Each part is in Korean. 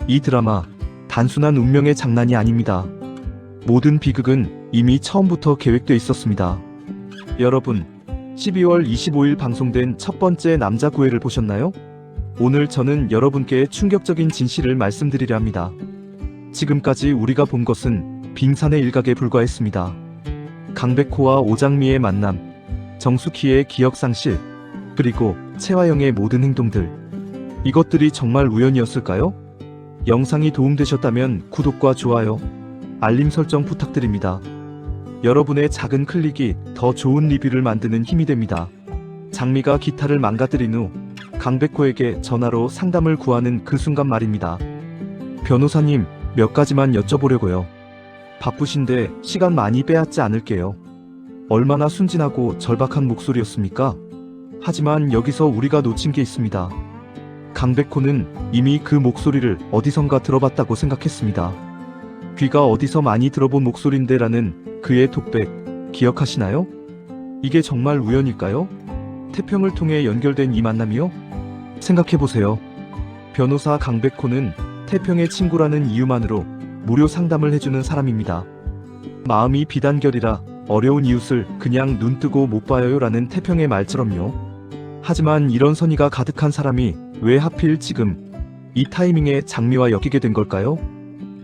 이 드라마 단순한 운명의 장난이 아닙니다. 모든 비극은 이미 처음부터 계획돼 있었습니다. 여러분, 12월 25일 방송된 첫 번째 남자 구애를 보셨나요? 오늘 저는 여러분께 충격적인 진실을 말씀드리려 합니다. 지금까지 우리가 본 것은 빙산의 일각에 불과했습니다. 강백호와 오장미의 만남, 정숙희의 기억상실, 그리고 채화영의 모든 행동들. 이것들이 정말 우연이었을까요? 영상이 도움되셨다면 구독과 좋아요, 알림 설정 부탁드립니다. 여러분의 작은 클릭이 더 좋은 리뷰를 만드는 힘이 됩니다. 장미가 기타를 망가뜨린 후 강백호에게 전화로 상담을 구하는 그 순간 말입니다. 변호사님, 몇 가지만 여쭤보려고요. 바쁘신데 시간 많이 빼앗지 않을게요. 얼마나 순진하고 절박한 목소리였습니까? 하지만 여기서 우리가 놓친 게 있습니다. 강백호는 이미 그 목소리를 어디선가 들어봤다고 생각했습니다. 귀가 어디서 많이 들어본 목소린데라는 그의 톡백, 기억하시나요? 이게 정말 우연일까요? 태평을 통해 연결된 이 만남이요? 생각해보세요. 변호사 강백호는 태평의 친구라는 이유만으로 무료 상담을 해주는 사람입니다. 마음이 비단결이라 어려운 이웃을 그냥 눈뜨고 못 봐요 라는 태평의 말처럼요. 하지만 이런 선의가 가득한 사람이 왜 하필 지금 이 타이밍에 장미와 엮이게 된 걸까요?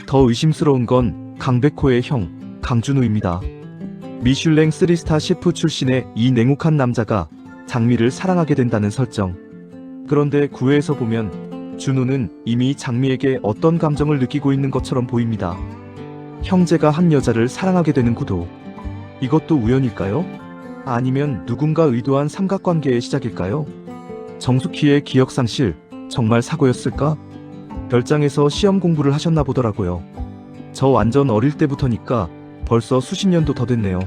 더 의심스러운 건 강백호의 형, 강준우입니다. 미슐랭 3스타 셰프 출신의 이 냉혹한 남자가 장미를 사랑하게 된다는 설정. 그런데 구애에서 보면 준우는 이미 장미에게 어떤 감정을 느끼고 있는 것처럼 보입니다. 형제가 한 여자를 사랑하게 되는 구도. 이것도 우연일까요? 아니면 누군가 의도한 삼각관계의 시작일까요? 정숙희의 기억상실, 정말 사고였을까? 별장에서 시험 공부를 하셨나 보더라고요. 저 완전 어릴 때부터니까 벌써 수십 년도 더 됐네요.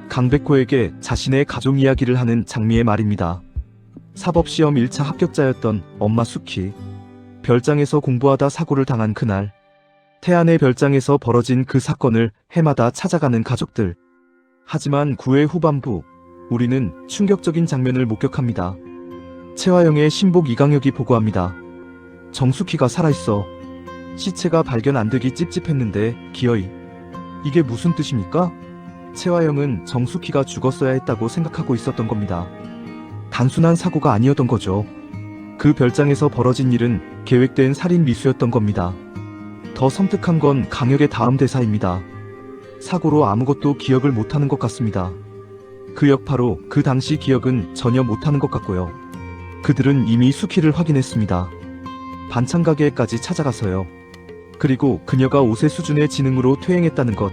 강백호에게 자신의 가족 이야기를 하는 장미의 말입니다. 사법시험 1차 합격자였던 엄마 숙희. 별장에서 공부하다 사고를 당한 그날. 태안의 별장에서 벌어진 그 사건을 해마다 찾아가는 가족들. 하지만 구회 후반부, 우리는 충격적인 장면을 목격합니다. 채화영의 신복 이강혁이 보고합니다. 정숙희가 살아있어. 시체가 발견 안 되기 찝찝했는데 기어이. 이게 무슨 뜻입니까? 채화영은 정숙희가 죽었어야 했다고 생각하고 있었던 겁니다. 단순한 사고가 아니었던 거죠. 그 별장에서 벌어진 일은 계획된 살인 미수였던 겁니다. 더 섬뜩한 건 강혁의 다음 대사입니다. 사고로 아무것도 기억을 못하는 것 같습니다. 그 여파로 그 당시 기억은 전혀 못하는 것 같고요. 그들은 이미 숙희를 확인했습니다. 반찬 가게에까지 찾아가서요. 그리고 그녀가 5세 수준의 지능으로 퇴행했다는 것,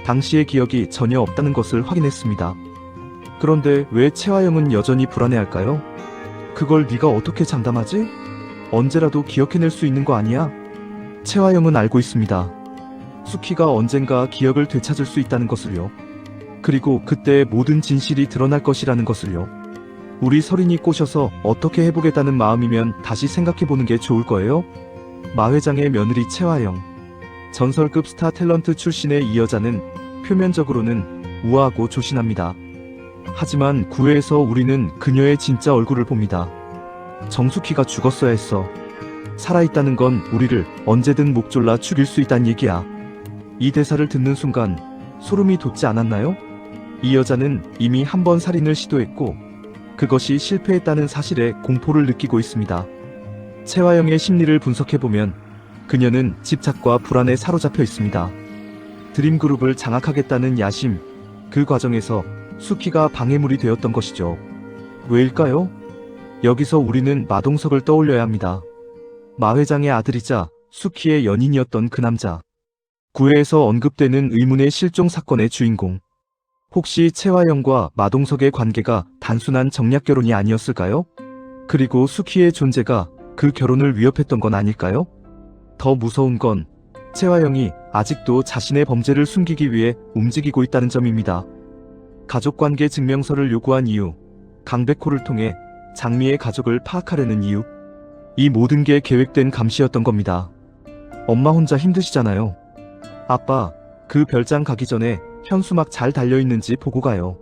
당시의 기억이 전혀 없다는 것을 확인했습니다. 그런데 왜 채화영은 여전히 불안해할까요? 그걸 네가 어떻게 장담하지? 언제라도 기억해낼 수 있는 거 아니야? 채화영은 알고 있습니다. 숙희가 언젠가 기억을 되찾을 수 있다는 것을요. 그리고 그때 모든 진실이 드러날 것이라는 것을요. 우리 서린이 꼬셔서 어떻게 해보겠다는 마음이면 다시 생각해보는 게 좋을 거예요. 마 회장의 며느리 채화영. 전설급 스타 탤런트 출신의 이 여자는 표면적으로는 우아하고 조신합니다. 하지만 구회에서 우리는 그녀의 진짜 얼굴을 봅니다. 정숙희가 죽었어야 했어. 살아있다는 건 우리를 언제든 목 졸라 죽일 수 있다는 얘기야. 이 대사를 듣는 순간 소름이 돋지 않았나요? 이 여자는 이미 한 번 살인을 시도했고 그것이 실패했다는 사실에 공포를 느끼고 있습니다. 채화영의 심리를 분석해보면 그녀는 집착과 불안에 사로잡혀 있습니다. 드림그룹을 장악하겠다는 야심, 그 과정에서 숙희가 방해물이 되었던 것이죠. 왜일까요? 여기서 우리는 마동석을 떠올려야 합니다. 마 회장의 아들이자 숙희의 연인이었던 그 남자. 구회에서 언급되는 의문의 실종 사건의 주인공. 혹시 채화영과 마동석의 관계가 단순한 정략 결혼이 아니었을까요? 그리고 숙희의 존재가 그 결혼을 위협했던 건 아닐까요? 더 무서운 건 채화영이 아직도 자신의 범죄를 숨기기 위해 움직이고 있다는 점입니다. 가족관계 증명서를 요구한 이유, 강백호를 통해 장미의 가족을 파악하려는 이유, 이 모든 게 계획된 감시였던 겁니다. 엄마 혼자 힘드시잖아요. 아빠, 그 별장 가기 전에 현수막 잘 달려있는지 보고 가요.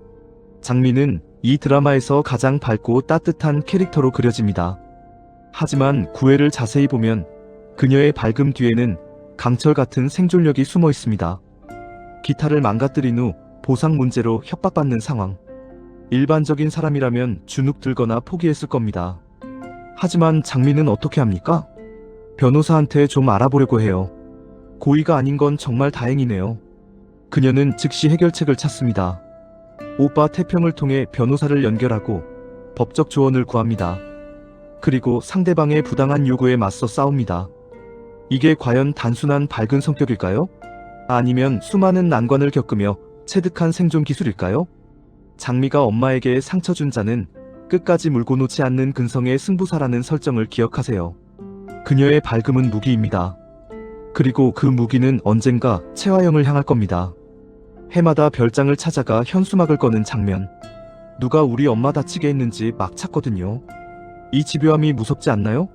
장미는 이 드라마에서 가장 밝고 따뜻한 캐릭터로 그려집니다. 하지만 구애를 자세히 보면 그녀의 밝음 뒤에는 강철 같은 생존력이 숨어 있습니다. 기타를 망가뜨린 후 보상 문제로 협박받는 상황. 일반적인 사람이라면 주눅 들거나 포기했을 겁니다. 하지만 장미는 어떻게 합니까? 변호사한테 좀 알아보려고 해요. 고의가 아닌 건 정말 다행이네요. 그녀는 즉시 해결책을 찾습니다. 오빠 태평을 통해 변호사를 연결하고 법적 조언을 구합니다. 그리고 상대방의 부당한 요구에 맞서 싸웁니다. 이게 과연 단순한 밝은 성격일까요? 아니면 수많은 난관을 겪으며 체득한 생존 기술일까요? 장미가 엄마에게 상처 준 자는 끝까지 물고 놓지 않는 근성의 승부사라는 설정을 기억하세요. 그녀의 밝음은 무기입니다. 그리고 그 무기는 언젠가 채화영을 향할 겁니다. 해마다 별장을 찾아가 현수막을 거는 장면. 누가 우리 엄마 다치게 했는지 막 찾거든요. 이 집요함이 무섭지 않나요?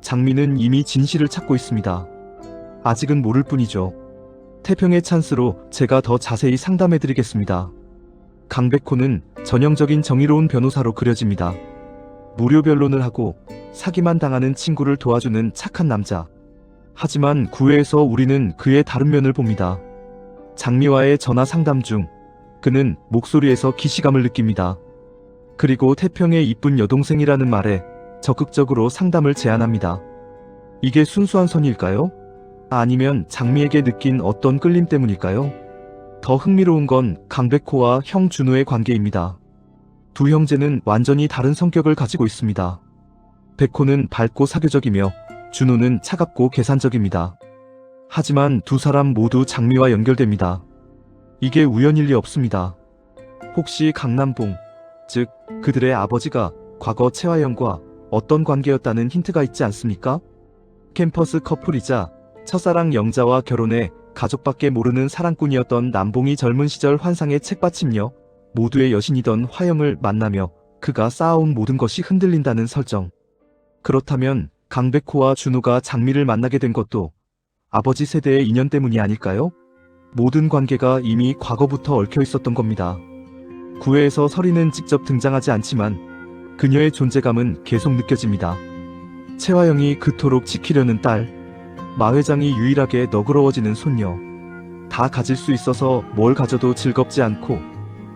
장미는 이미 진실을 찾고 있습니다. 아직은 모를 뿐이죠. 태평의 찬스로 제가 더 자세히 상담해드리겠습니다. 강백호는 전형적인 정의로운 변호사로 그려집니다. 무료 변론을 하고 사기만 당하는 친구를 도와주는 착한 남자. 하지만 구회에서 우리는 그의 다른 면을 봅니다. 장미와의 전화 상담 중 그는 목소리에서 기시감을 느낍니다. 그리고 태평의 이쁜 여동생이라는 말에 적극적으로 상담을 제안합니다. 이게 순수한 선일까요? 아니면 장미에게 느낀 어떤 끌림 때문일까요? 더 흥미로운 건 강백호와 형 준호의 관계입니다. 두 형제는 완전히 다른 성격을 가지고 있습니다. 백호는 밝고 사교적이며 준호는 차갑고 계산적입니다. 하지만 두 사람 모두 장미와 연결됩니다. 이게 우연일 리 없습니다. 혹시 강남봉, 즉 그들의 아버지가 과거 채화영과 어떤 관계였다는 힌트가 있지 않습니까? 캠퍼스 커플이자 첫사랑 영자와 결혼해 가족밖에 모르는 사랑꾼이었던 남봉이 젊은 시절 환상의 책받침녀, 모두의 여신이던 화영을 만나며 그가 쌓아온 모든 것이 흔들린다는 설정. 그렇다면 강백호와 준호가 장미를 만나게 된 것도 아버지 세대의 인연 때문이 아닐까요? 모든 관계가 이미 과거부터 얽혀 있었던 겁니다. 구회에서 서리는 직접 등장하지 않지만 그녀의 존재감은 계속 느껴집니다. 채화영이 그토록 지키려는 딸, 마 회장이 유일하게 너그러워지는 손녀. 다 가질 수 있어서 뭘 가져도 즐겁지 않고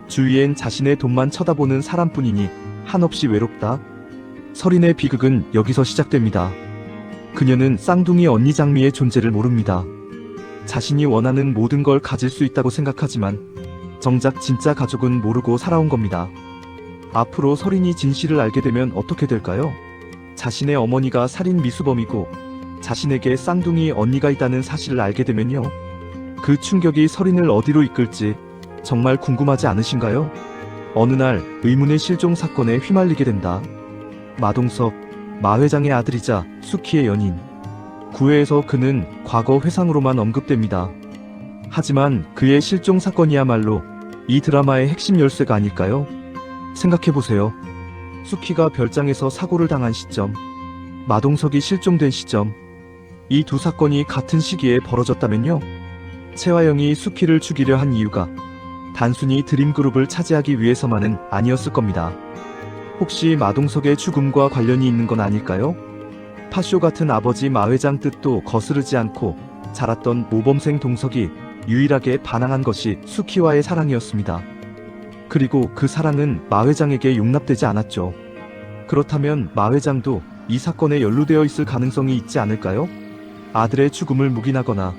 주위엔 자신의 돈만 쳐다보는 사람뿐이니 한없이 외롭다. 서린의 비극은 여기서 시작됩니다. 그녀는 쌍둥이 언니 장미의 존재를 모릅니다. 자신이 원하는 모든 걸 가질 수 있다고 생각하지만 정작 진짜 가족은 모르고 살아온 겁니다. 앞으로 서린이 진실을 알게 되면 어떻게 될까요? 자신의 어머니가 살인 미수범이고 자신에게 쌍둥이 언니가 있다는 사실을 알게 되면요. 그 충격이 서린을 어디로 이끌지 정말 궁금하지 않으신가요? 어느 날 의문의 실종 사건에 휘말리게 된다. 마동석, 마 회장의 아들이자 수키의 연인. 구회에서 그는 과거 회상으로만 언급됩니다. 하지만 그의 실종 사건이야말로 이 드라마의 핵심 열쇠가 아닐까요? 생각해보세요. 수키가 별장에서 사고를 당한 시점, 마동석이 실종된 시점, 이 두 사건이 같은 시기에 벌어졌다면요? 채화영이 수키를 죽이려 한 이유가 단순히 드림그룹을 차지하기 위해서만은 아니었을 겁니다. 혹시 마동석의 죽음과 관련이 있는 건 아닐까요? 파쇼 같은 아버지 마 회장 뜻도 거스르지 않고 자랐던 모범생 동석이 유일하게 반항한 것이 수키와의 사랑이었습니다. 그리고 그 사랑은 마 회장에게 용납되지 않았죠. 그렇다면 마 회장도 이 사건에 연루되어 있을 가능성이 있지 않을까요? 아들의 죽음을 묵인하거나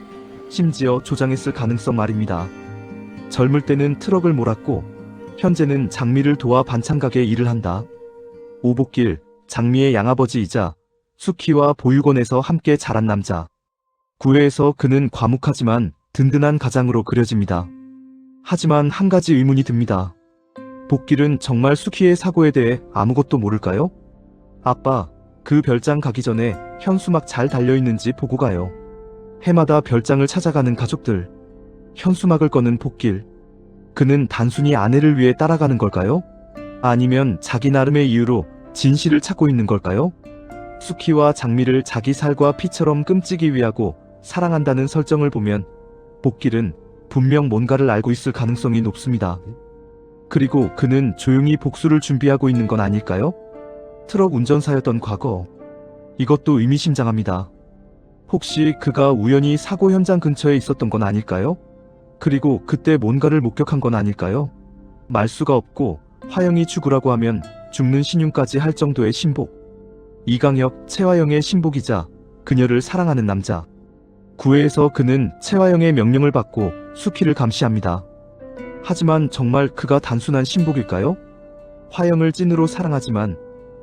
심지어 조장했을 가능성 말입니다. 젊을 때는 트럭을 몰았고 현재는 장미를 도와 반찬가게 일을 한다. 오복길, 장미의 양아버지이자 수키와 보육원에서 함께 자란 남자. 구회에서 그는 과묵하지만 든든한 가장으로 그려집니다. 하지만 한 가지 의문이 듭니다. 복길은 정말 수키의 사고에 대해 아무것도 모를까요? 아빠, 그 별장 가기 전에 현수막 잘 달려있는지 보고 가요. 해마다 별장을 찾아가는 가족들. 현수막을 꺼는 복길. 그는 단순히 아내를 위해 따라가는 걸까요? 아니면 자기 나름의 이유로 진실을 찾고 있는 걸까요? 수키와 장미를 자기 살과 피처럼 끔찍이 위하고 사랑한다는 설정을 보면 복길은 분명 뭔가를 알고 있을 가능성이 높습니다. 그리고 그는 조용히 복수를 준비하고 있는 건 아닐까요? 트럭 운전사였던 과거. 이것도 의미심장합니다. 혹시 그가 우연히 사고 현장 근처에 있었던 건 아닐까요? 그리고 그때 뭔가를 목격한 건 아닐까요? 말수가 없고 화영이 죽으라고 하면 죽는 신용까지 할 정도의 신복. 이강혁, 채화영의 신복이자 그녀를 사랑하는 남자. 구회에서 그는 채화영의 명령을 받고 수키를 감시합니다. 하지만 정말 그가 단순한 신복일까요? 화영을 찐으로 사랑하지만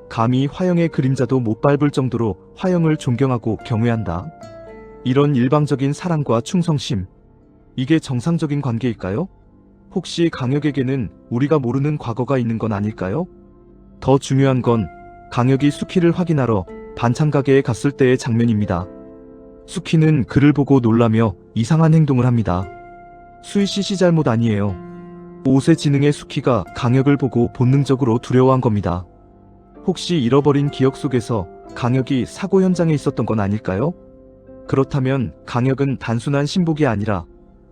감히 화영의 그림자도 못 밟을 정도로 화영을 존경하고 경외한다. 이런 일방적인 사랑과 충성심. 이게 정상적인 관계일까요? 혹시 강혁에게는 우리가 모르는 과거가 있는 건 아닐까요? 더 중요한 건 강혁이 수키를 확인하러 반찬 가게에 갔을 때의 장면입니다. 수키는 그를 보고 놀라며 이상한 행동을 합니다. 수희씨 잘못 아니에요. 5세 지능의 수키가 강혁을 보고 본능적으로 두려워한 겁니다. 혹시 잃어버린 기억 속에서 강혁이 사고 현장에 있었던 건 아닐까요? 그렇다면 강혁은 단순한 신복이 아니라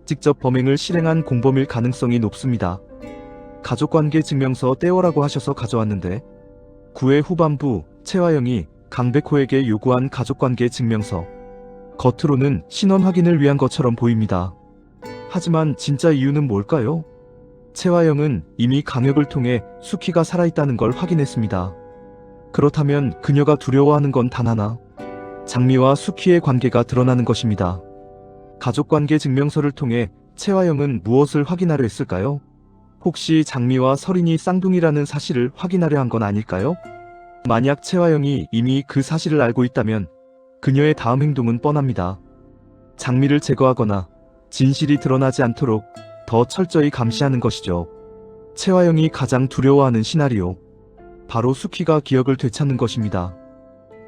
직접 범행을 실행한 공범일 가능성이 높습니다. 가족관계 증명서 떼오라고 하셔서 가져왔는데 9회 후반부 채화영이 강백호에게 요구한 가족관계 증명서. 겉으로는 신원 확인을 위한 것처럼 보입니다. 하지만 진짜 이유는 뭘까요? 채화영은 이미 강혁을 통해 수키가 살아있다는 걸 확인했습니다. 그렇다면 그녀가 두려워하는 건 단 하나. 장미와 수키의 관계가 드러나는 것입니다. 가족관계 증명서를 통해 채화영은 무엇을 확인하려 했을까요? 혹시 장미와 설인이 쌍둥이라는 사실을 확인하려 한 건 아닐까요? 만약 채화영이 이미 그 사실을 알고 있다면 그녀의 다음 행동은 뻔합니다. 장미를 제거하거나 진실이 드러나지 않도록 더 철저히 감시하는 것이죠. 채화영이 가장 두려워하는 시나리오. 바로 수키가 기억을 되찾는 것입니다.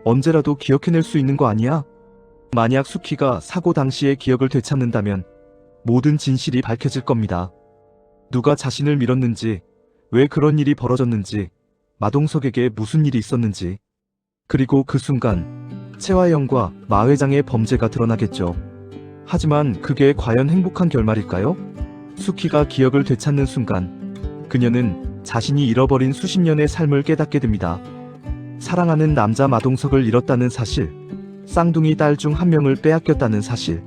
언제라도 기억해낼 수 있는 거 아니야? 만약 수키가 사고 당시의 기억을 되찾는다면 모든 진실이 밝혀질 겁니다. 누가 자신을 밀었는지, 왜 그런 일이 벌어졌는지, 마동석에게 무슨 일이 있었는지. 그리고 그 순간 채화영과 마 회장의 범죄가 드러나겠죠. 하지만 그게 과연 행복한 결말일까요? 수키가 기억을 되찾는 순간 그녀는 자신이 잃어버린 수십 년의 삶을 깨닫게 됩니다. 사랑하는 남자 마동석을 잃었다는 사실, 쌍둥이 딸 중 한 명을 빼앗겼다는 사실.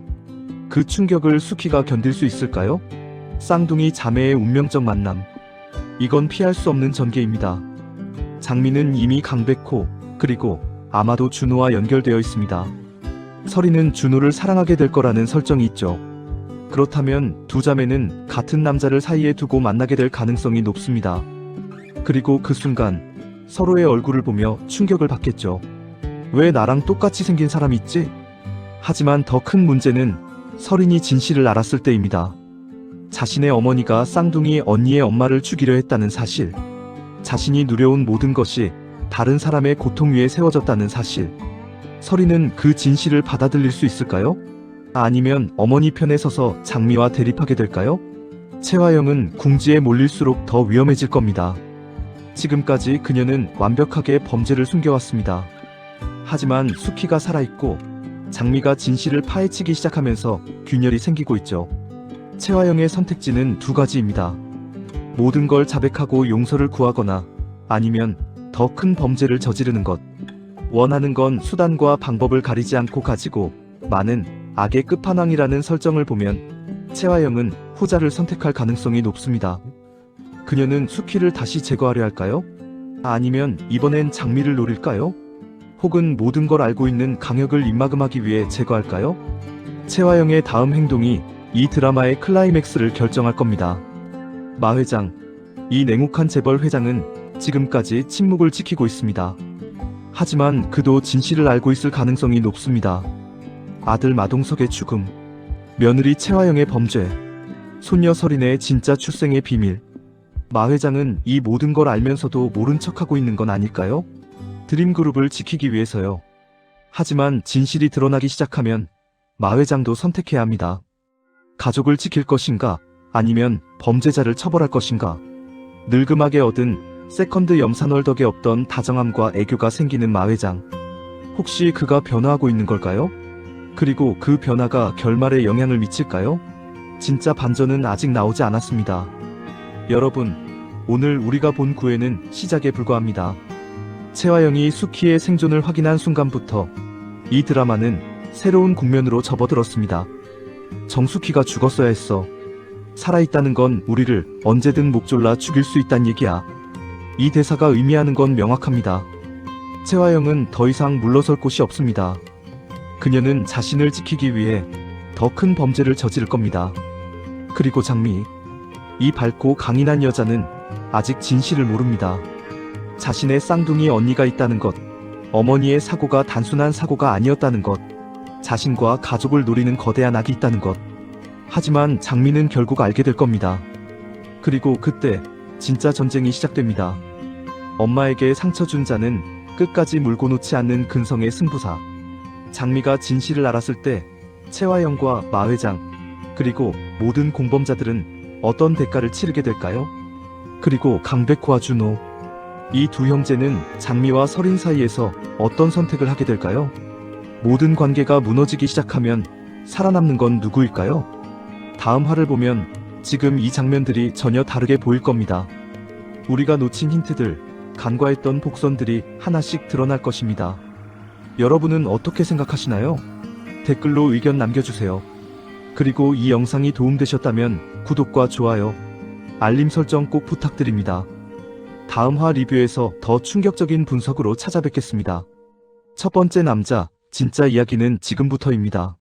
그 충격을 수키가 견딜 수 있을까요? 쌍둥이 자매의 운명적 만남. 이건 피할 수 없는 전개입니다. 장미는 이미 강백호, 그리고 아마도 준호와 연결되어 있습니다. 설이는 준호를 사랑하게 될 거라는 설정이 있죠. 그렇다면 두 자매는 같은 남자를 사이에 두고 만나게 될 가능성이 높습니다. 그리고 그 순간 서로의 얼굴을 보며 충격을 받겠죠. 왜 나랑 똑같이 생긴 사람이 있지? 하지만 더 큰 문제는 설인이 진실을 알았을 때입니다. 자신의 어머니가 쌍둥이 언니의 엄마를 죽이려 했다는 사실. 자신이 누려온 모든 것이 다른 사람의 고통 위에 세워졌다는 사실. 설이는 그 진실을 받아들일 수 있을까요? 아니면 어머니 편에 서서 장미와 대립하게 될까요? 채화영은 궁지에 몰릴수록 더 위험해질 겁니다. 지금까지 그녀는 완벽하게 범죄를 숨겨왔습니다. 하지만 수키가 살아있고 장미가 진실을 파헤치기 시작하면서 균열이 생기고 있죠. 채화영의 선택지는 두 가지입니다. 모든 걸 자백하고 용서를 구하거나 아니면 더 큰 범죄를 저지르는 것. 원하는 건 수단과 방법을 가리지 않고 가지고 많은 악의 끝판왕이라는 설정을 보면 채화영은 후자를 선택할 가능성이 높습니다. 그녀는 수키를 다시 제거하려 할까요? 아니면 이번엔 장미를 노릴까요? 혹은 모든 걸 알고 있는 강혁을 입막음하기 위해 제거할까요? 채화영의 다음 행동이 이 드라마의 클라이맥스를 결정할 겁니다. 마 회장, 이 냉혹한 재벌 회장은 지금까지 침묵을 지키고 있습니다. 하지만 그도 진실을 알고 있을 가능성이 높습니다. 아들 마동석의 죽음, 며느리 채화영의 범죄, 손녀 설인의 진짜 출생의 비밀. 마 회장은 이 모든 걸 알면서도 모른 척하고 있는 건 아닐까요? 드림그룹을 지키기 위해서요. 하지만 진실이 드러나기 시작하면 마 회장도 선택해야 합니다. 가족을 지킬 것인가, 아니면 범죄자를 처벌할 것인가. 늙음하게 얻은 세컨드 염산월 덕에 없던 다정함과 애교가 생기는 마 회장. 혹시 그가 변화하고 있는 걸까요? 그리고 그 변화가 결말에 영향을 미칠까요? 진짜 반전은 아직 나오지 않았습니다. 여러분, 오늘 우리가 본 구애는 시작에 불과합니다. 채화영이 수키의 생존을 확인한 순간부터 이 드라마는 새로운 국면으로 접어들었습니다. 정숙희가 죽었어야 했어. 살아있다는 건 우리를 언제든 목졸라 죽일 수 있단 얘기야. 이 대사가 의미하는 건 명확합니다. 채화영은 더 이상 물러설 곳이 없습니다. 그녀는 자신을 지키기 위해 더 큰 범죄를 저지를 겁니다. 그리고 장미, 이 밝고 강인한 여자는 아직 진실을 모릅니다. 자신의 쌍둥이 언니가 있다는 것, 어머니의 사고가 단순한 사고가 아니었다는 것, 자신과 가족을 노리는 거대한 악이 있다는 것. 하지만 장미는 결국 알게 될 겁니다. 그리고 그때 진짜 전쟁이 시작됩니다. 엄마에게 상처 준 자는 끝까지 물고 놓지 않는 근성의 승부사. 장미가 진실을 알았을 때 채화영과 마 회장, 그리고 모든 공범자들은 어떤 대가를 치르게 될까요? 그리고 강백호와 준호, 이 두 형제는 장미와 설인 사이에서 어떤 선택을 하게 될까요? 모든 관계가 무너지기 시작하면 살아남는 건 누구일까요? 다음 화를 보면 지금 이 장면들이 전혀 다르게 보일 겁니다. 우리가 놓친 힌트들, 간과했던 복선들이 하나씩 드러날 것입니다. 여러분은 어떻게 생각하시나요? 댓글로 의견 남겨주세요. 그리고 이 영상이 도움되셨다면 구독과 좋아요, 알림 설정 꼭 부탁드립니다. 다음 화 리뷰에서 더 충격적인 분석으로 찾아뵙겠습니다. 첫 번째 남자, 진짜 이야기는 지금부터입니다.